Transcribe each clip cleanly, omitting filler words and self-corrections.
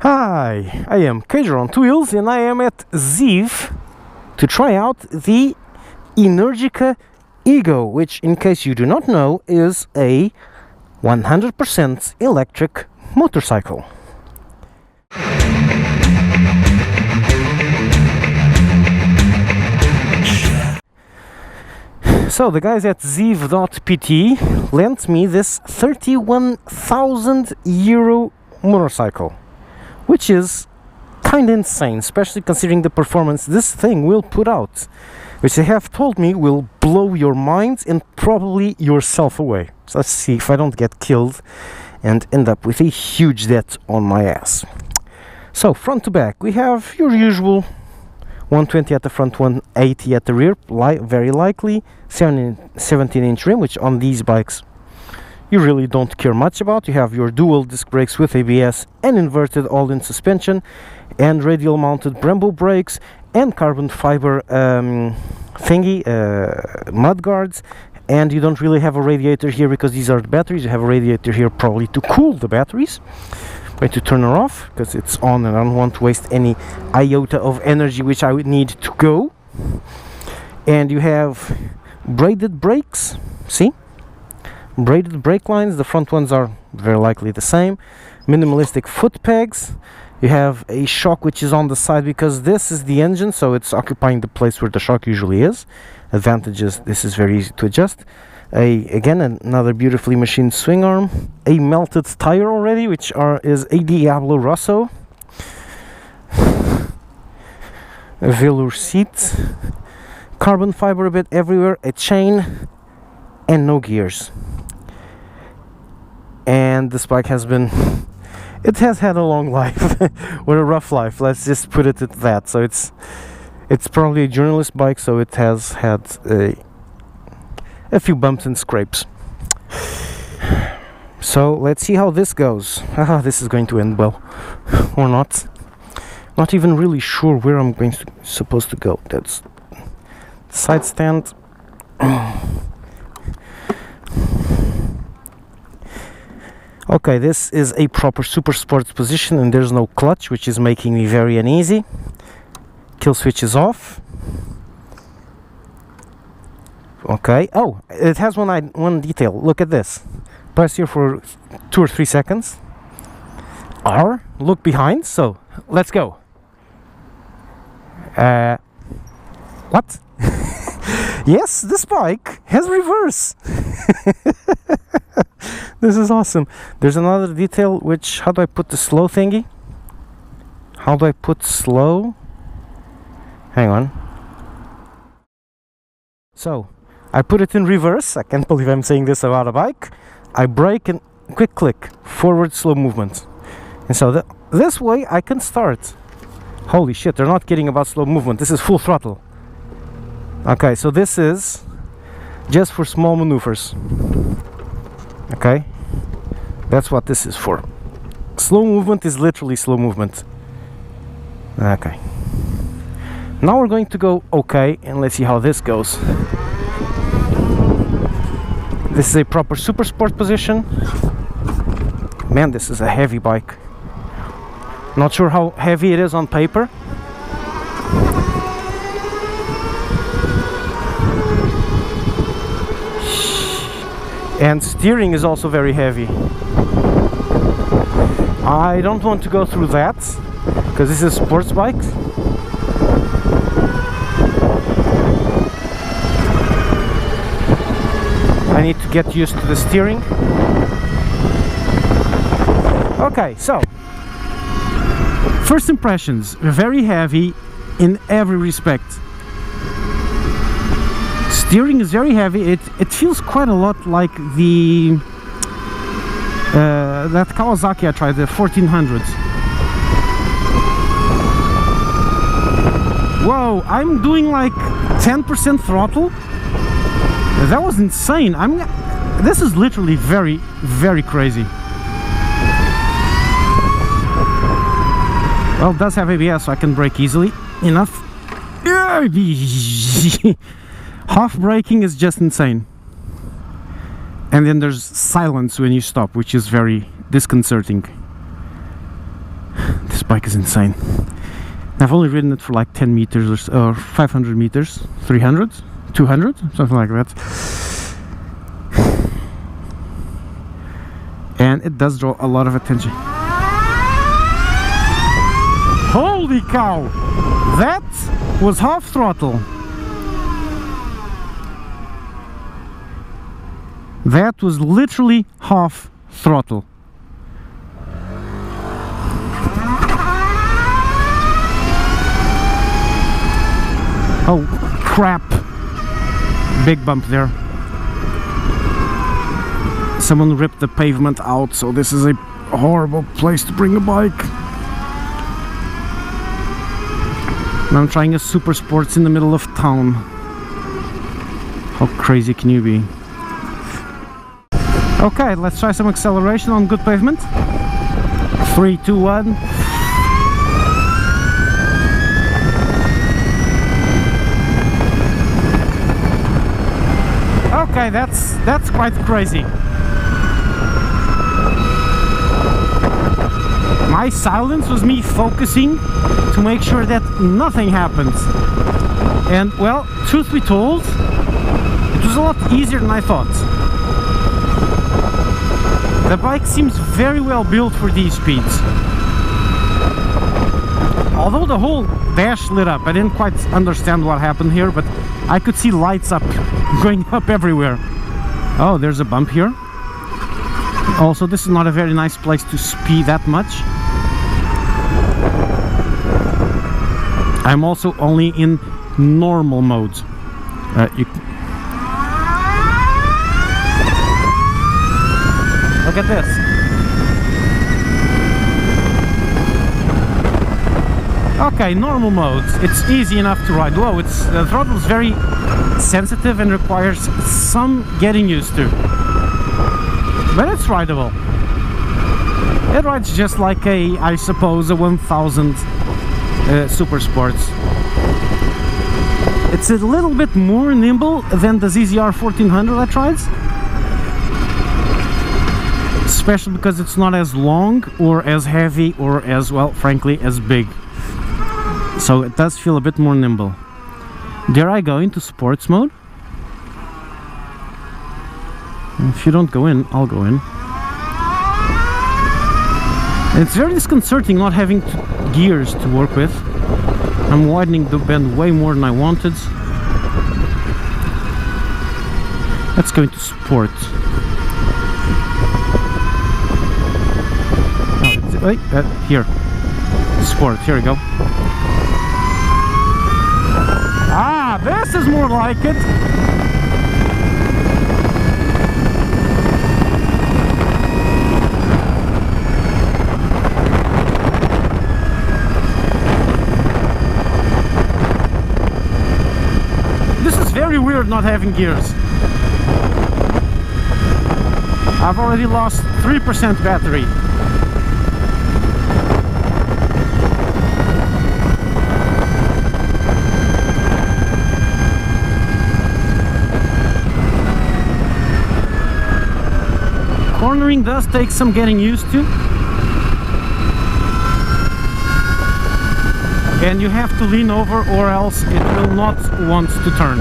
Hi, I am Cager on 2 wheels and I am at Zeev to try out the Energica Ego, which, in case you do not know, is a 100% electric motorcycle. So the guys at zeev.pt lent me this 31,000 euro motorcycle, which is kind of insane, especially considering the performance this thing will put out, which they have told me will blow your mind and probably yourself away. So let's see if I don't get killed and end up with a huge debt on my ass. So front to back we have your usual 120 at the front, 180 at the rear, very likely 17-inch rim, which on these bikes you really don't care much about. You have your dual disc brakes with ABS and inverted all-in suspension, and radial mounted Brembo brakes and carbon fiber mud guards. And you don't really have a radiator here because these are the batteries. You have a radiator here probably to cool the batteries. Going to turn her off because it's on and I don't want to waste any iota of energy which I would need to go. And you have braided brakes, see? Braided brake lines. The front ones are very likely the same. Minimalistic foot pegs. You have a shock which is on the side because this is the engine, so it's occupying the place where the shock usually is. Advantages, this is very easy to adjust. Again, another beautifully machined swing arm. A melted tire already, which is a Diablo Rosso. A velour seat. Carbon fiber a bit everywhere. A chain. And no gears. And this bike has been... It has had a long life. Or a rough life, let's just put it at that. So it's probably a journalist bike, so it has had a few bumps and scrapes. So let's see how this goes. This is going to end well. Or not. Not even really sure where I'm supposed to go. That's the side stand. Okay, this is a proper super sports position and there's no clutch, which is making me very uneasy. Kill switch is off. Okay. Oh, it has one detail. Look at this. Press here for 2 or 3 seconds. R. Look behind. So let's go. What? Yes, this bike has reverse. This is awesome. There's another detail which, how do I put the slow thingy? How do I put slow? Hang on. So, I put it in reverse. I can't believe I'm saying this about a bike. I brake and quick click, forward slow movement. And so this way I can start. Holy shit, they're not kidding about slow movement. This is full throttle. Okay, so this is just for small maneuvers. Okay, that's what this is for. Slow movement is literally slow movement. Okay. Now we're going to go okay, and let's see how this goes. This is a proper super sport position. Man, this is a heavy bike. Not sure how heavy it is on paper. And steering is also very heavy. I don't want to go through that because this is a sports bike. I need to get used to the steering. Okay, so first impressions, very heavy in every respect. Steering is very heavy. It feels quite a lot like the that Kawasaki I tried, the 1400s. Whoa, I'm doing like 10% throttle. That was insane. This is literally very, very crazy. Well, it does have ABS, so I can brake easily enough. Half braking is just insane. And then there's silence when you stop, which is very disconcerting. bike is insane. I've only ridden it for like 10 meters or 500 meters, 300, 200, something like that. And it does draw a lot of attention. Holy cow! That was half throttle. That was literally half throttle. Oh crap! Big bump there. Someone ripped the pavement out, so this is a horrible place to bring a bike. And I'm trying a super sports in the middle of town. How crazy can you be? Okay, let's try some acceleration on good pavement. 3, 2, 1. Okay, that's quite crazy. My silence was me focusing to make sure that nothing happens. And well, truth be told, it was a lot easier than I thought. The bike seems very well built for these speeds. Although the whole dash lit up, I didn't quite understand what happened here, but I could see lights up, going up everywhere. Oh, there's a bump here. Also, this is not a very nice place to speed that much. I'm also only in normal mode. Look at this. Okay, normal mode. It's easy enough to ride. Whoa, the throttle is very sensitive and requires some getting used to. But it's rideable. It rides just like I suppose, a 1000 Super Sports. It's a little bit more nimble than the ZZR 1400 I tried. Especially because it's not as long or as heavy or as, well, frankly, as big. So it does feel a bit more nimble. Dare I go into sports mode? If you don't go in, I'll go in. It's very disconcerting not having gears to work with. I'm widening the bend way more than I wanted. Let's go into sport. Oh, wait, here. Sport, here we go. Ah, this is more like it. This is very weird not having gears. I've already lost 3% battery. Cornering does take some getting used to, and you have to lean over or else it will not want to turn.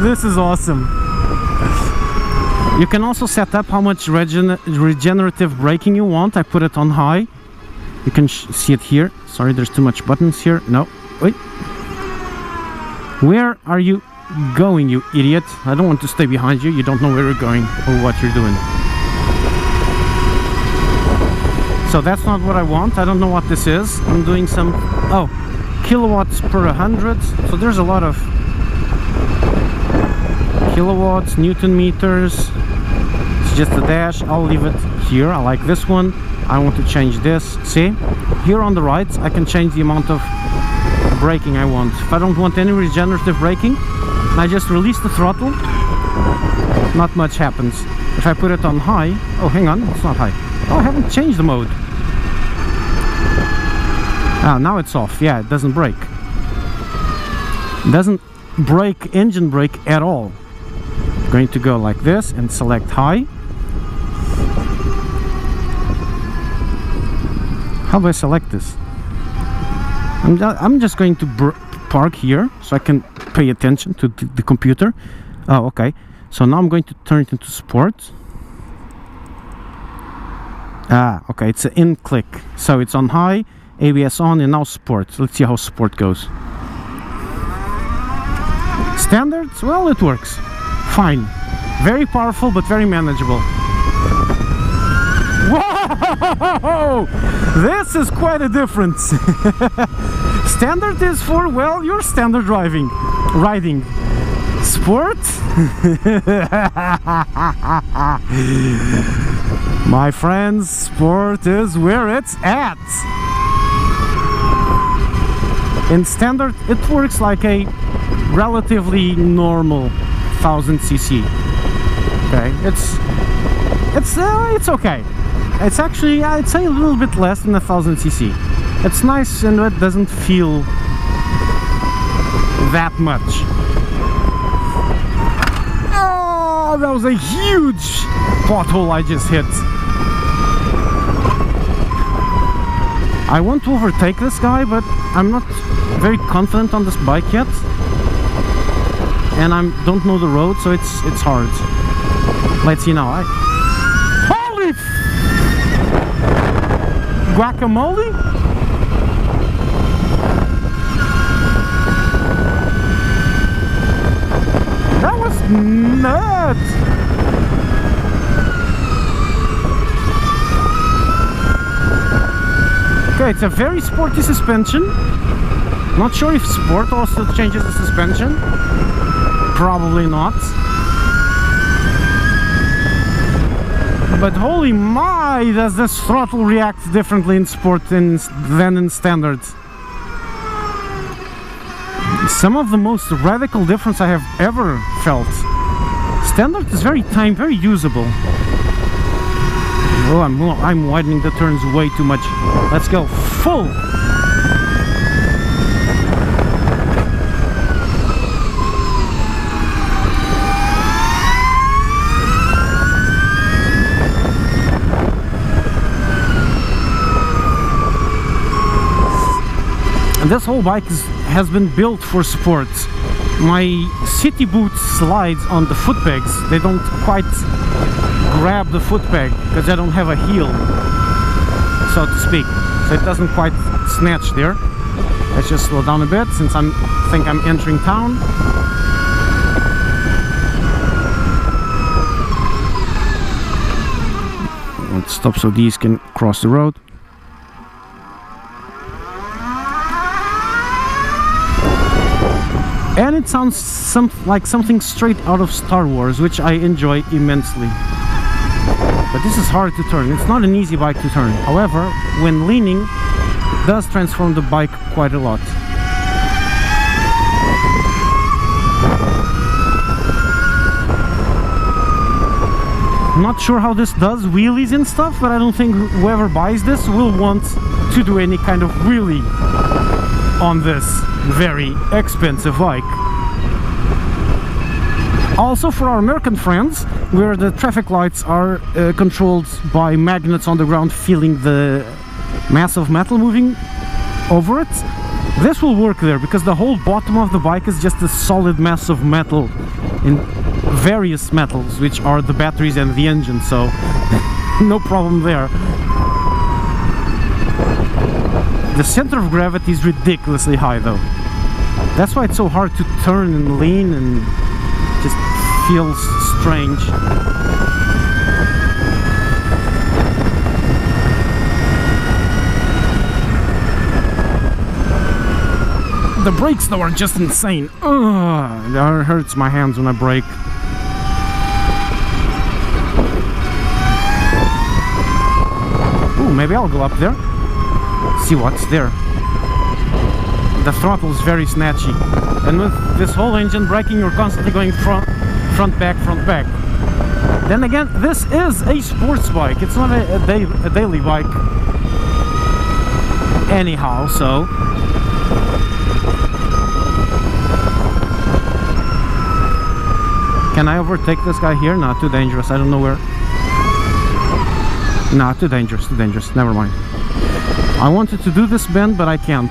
This is awesome. You can also set up how much regenerative braking you want. I put it on high. You can see it here. Sorry, there's too much buttons here. No, wait. Where are you going, you idiot? I don't want to stay behind you. You don't know where you're going or what you're doing. So that's not what I want. I don't know what this is. I'm doing some... Oh, kilowatts per 100. So there's a lot of kilowatts, Newton meters. It's just a dash. I'll leave it here. I like this one. I want to change this. See, here on the right I can change the amount of braking I want. If I don't want any regenerative braking, I just release the throttle, not much happens. If I put it on high, oh hang on, it's not high. Oh, I haven't changed the mode. Ah, now it's off. Yeah, it doesn't brake. It doesn't brake, engine brake at all. I'm going to go like this and select high. How do I select this? I'm just going to park here so I can pay attention to the computer. Oh, okay. So now I'm going to turn it into sport. Ah, okay, it's an in click. So it's on high, ABS on, and now sport. Let's see how sport goes. Standards, well, it works. Fine. Very powerful, but very manageable. Whoa! This is quite a difference. Standard is for, well, your standard riding. Sport? My friends, sport is where it's at. In standard, it works like a relatively normal 1000cc. Okay, it's okay. It's actually, I'd say, a little bit less than 1000cc. It's nice and it doesn't feel that much. Oh, that was a huge pothole I just hit. I want to overtake this guy, but I'm not very confident on this bike yet. And I don't know the road, so it's hard. Let's see now. Holy guacamole! That was nuts! Okay, it's a very sporty suspension. Not sure if sport also changes the suspension. Probably not. But holy my, does this throttle react differently in sport than in standard. Some of the most radical difference I have ever felt. Standard is very tame, very usable. Oh, I'm widening the turns way too much. Let's go full. This whole bike has been built for sport. My city boot slides on the foot pegs. They don't quite grab the foot peg because I don't have a heel, so to speak. So it doesn't quite snatch there. Let's just slow down a bit since I think I'm entering town. Let's stop so these can cross the road. And it sounds like something straight out of Star Wars, which I enjoy immensely. But this is hard to turn. It's not an easy bike to turn. However, when leaning, it does transform the bike quite a lot. I'm not sure how this does wheelies and stuff, but I don't think whoever buys this will want to do any kind of wheelie on this very expensive bike. Also, for our American friends, where the traffic lights are controlled by magnets on the ground feeling the mass of metal moving over it, this will work there because the whole bottom of the bike is just a solid mass of metal in various metals, which are the batteries and the engine, so no problem there. The center of gravity is ridiculously high though. That's why it's so hard to turn and lean and just feels strange. The brakes though are just insane. Ugh, it hurts my hands when I brake. Ooh, maybe I'll go up there. See what's there. the throttle is very snatchy, and with this whole engine braking, you're constantly going front back, front back. Then again, this is a sports bike, it's not a daily bike anyhow, so can I overtake this guy here? Not too dangerous, I don't know where. Nah, too dangerous, never mind. I wanted to do this bend, but I can't.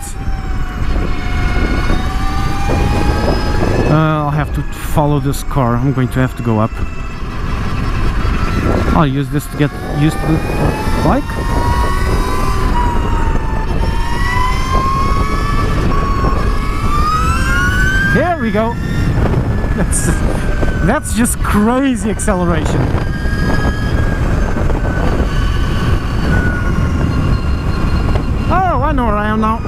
I'll have to follow this car. I'm going to have to go up. I'll use this to get used to the bike. There we go. That's just crazy acceleration. Oh, I know where I am now.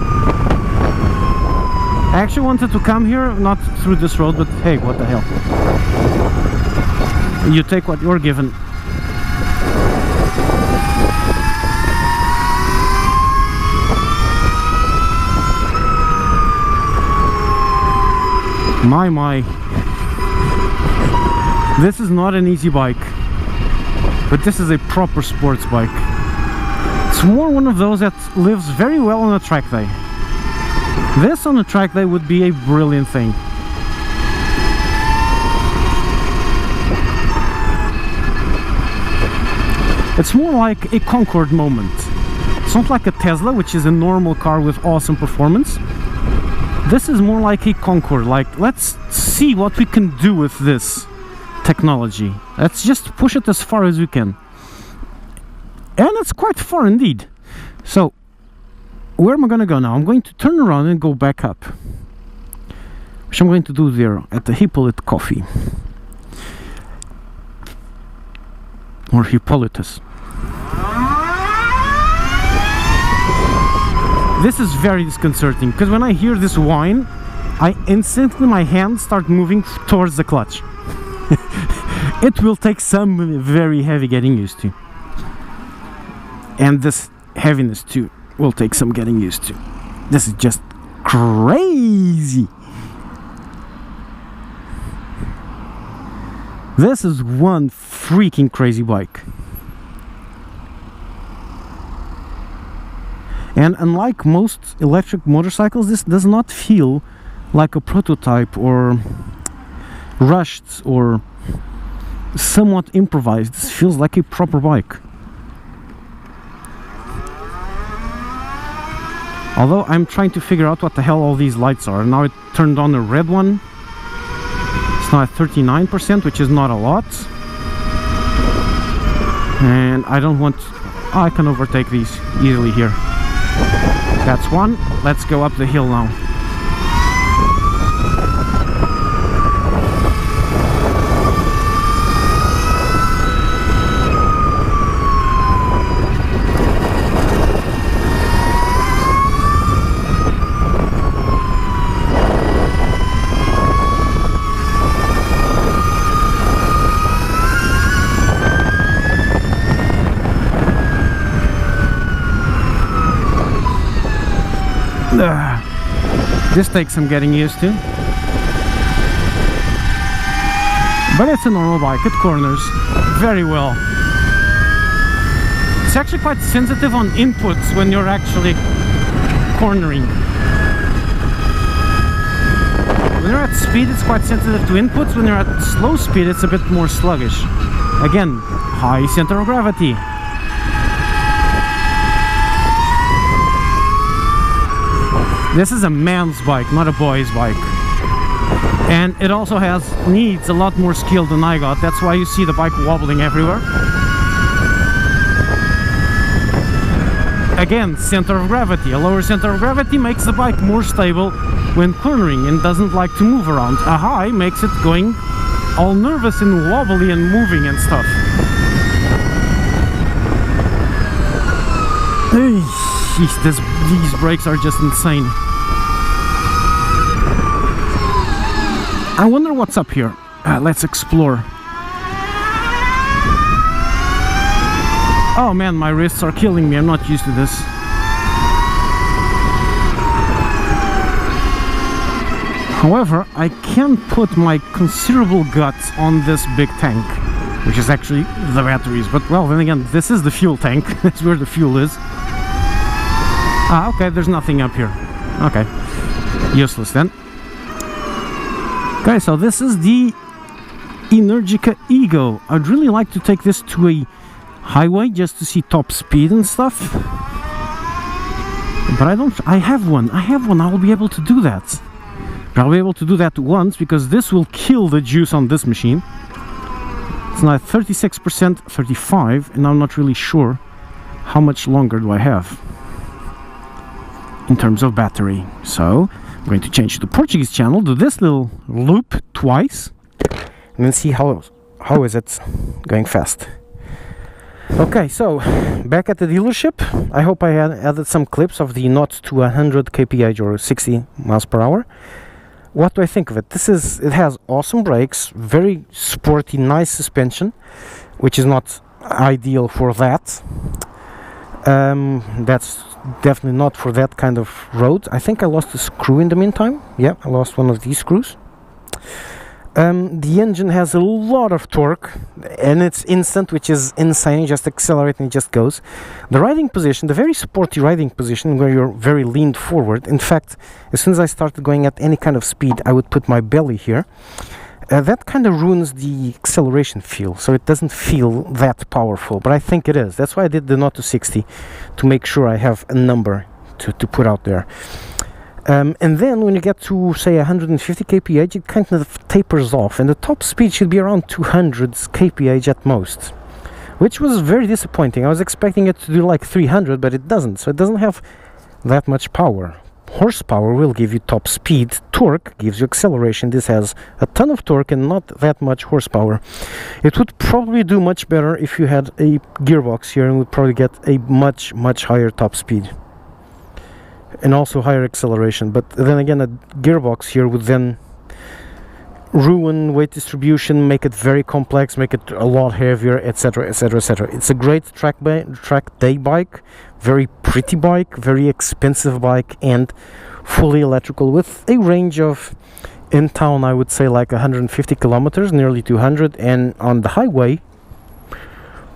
I actually wanted to come here, not through this road, but hey, what the hell. You take what you're given. My. This is not an easy bike, but this is a proper sports bike. It's more one of those that lives very well on a track day. This on a track day would be a brilliant thing. It's more like a Concorde moment. It's not like a Tesla, which is a normal car with awesome performance. This is more like a Concorde, like let's see what we can do with this technology. Let's just push it as far as we can. And it's quite far indeed. So, where am I going to go now? I'm going to turn around and go back up. Which I'm going to do there at the Hippolyte Coffee. Or Hippolytus. This is very disconcerting, because when I hear this whine, I instantly, my hands start moving towards the clutch. It will take some very heavy getting used to. And this heaviness too will take some getting used to. This is just crazy. This is one freaking crazy bike. And unlike most electric motorcycles, this does not feel like a prototype or rushed or somewhat improvised. This feels like a proper bike. Although I'm trying to figure out what the hell all these lights are. Now it turned on a red one. It's now at 39%, which is not a lot. And I don't want... Oh, I can overtake these easily here. That's one. Let's go up the hill now. This takes some getting used to, but it's a normal bike. It corners very well. It's actually quite sensitive on inputs when you're actually cornering. When you're at speed, it's quite sensitive to inputs. When you're at slow speed, it's a bit more sluggish. Again, high center of gravity. This is a man's bike, not a boy's bike. And it also needs a lot more skill than I got. That's why you see the bike wobbling everywhere. Again, center of gravity. A lower center of gravity makes the bike more stable when cornering and doesn't like to move around. A high makes it going all nervous and wobbly and moving and stuff. These brakes are just insane. I wonder what's up here. Let's explore. Oh man, my wrists are killing me. I'm not used to this. However, I can put my considerable guts on this big tank, which is actually the batteries. But well, then again, this is the fuel tank. That's where the fuel is. Ah, okay, there's nothing up here. Okay, useless then. Okay, so this is the Energica Ego. I'd really like to take this to a highway just to see top speed and stuff. But I have one. I will be able to do that. I'll be able to do that once because this will kill the juice on this machine. It's now at 36%, 35%, and I'm not really sure how much longer do I have in terms of battery. So I'm going to change to the Portuguese channel, do this little loop twice, and then see how is it going fast. Okay, so back at the dealership. I hope I had added some clips of the not to 100 kph or 60 miles per hour. What do I think of it? It has awesome brakes, very sporty, nice suspension, which is not ideal for that. That's definitely not for that kind of road. I think I lost a screw in the meantime. Yeah, I lost one of these screws. The engine has a lot of torque and it's instant, which is insane. You just accelerate and it just goes. The riding position, the very sporty riding position where you're very leaned forward. In fact, as soon as I started going at any kind of speed, I would put my belly here. That kind of ruins the acceleration feel, so it doesn't feel that powerful, but I think it is. That's why I did the not to 60, to make sure I have a number to put out there. And then when you get to say 150 kph, it kind of tapers off, and the top speed should be around 200 kph at most, which was very disappointing. I was expecting it to do like 300, but it doesn't, so it doesn't have that much power. Horsepower will give you top speed, torque gives you acceleration. This has a ton of torque and not that much horsepower. It would probably do much better if you had a gearbox here and would probably get a much higher top speed and also higher acceleration. But then again, a gearbox here would then ruin weight distribution, make it very complex, make it a lot heavier, etc, etc, etc. It's a great track day bike, very pretty bike, very expensive bike, and fully electrical with a range of, in town I would say like 150 kilometers, nearly 200, and on the highway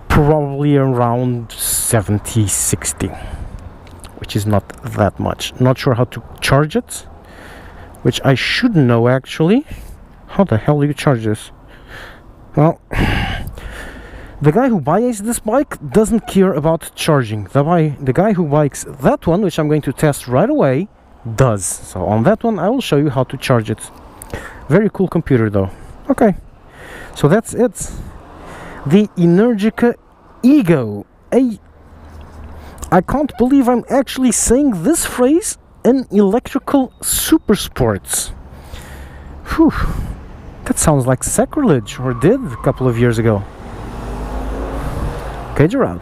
probably around 70-60, which is not that much. Not sure how to charge it, which I should know actually. How the hell do you charge this? Well, the guy who buys this bike doesn't care about charging. The guy who buys that one, which I'm going to test right away, does. So on that one I will show you how to charge it. Very cool computer though. Okay, so that's it. The Energica Ego. I can't believe I'm actually saying this phrase, an electrical super sports. Whew. That sounds like sacrilege, or did a couple of years ago. Okay, you're out.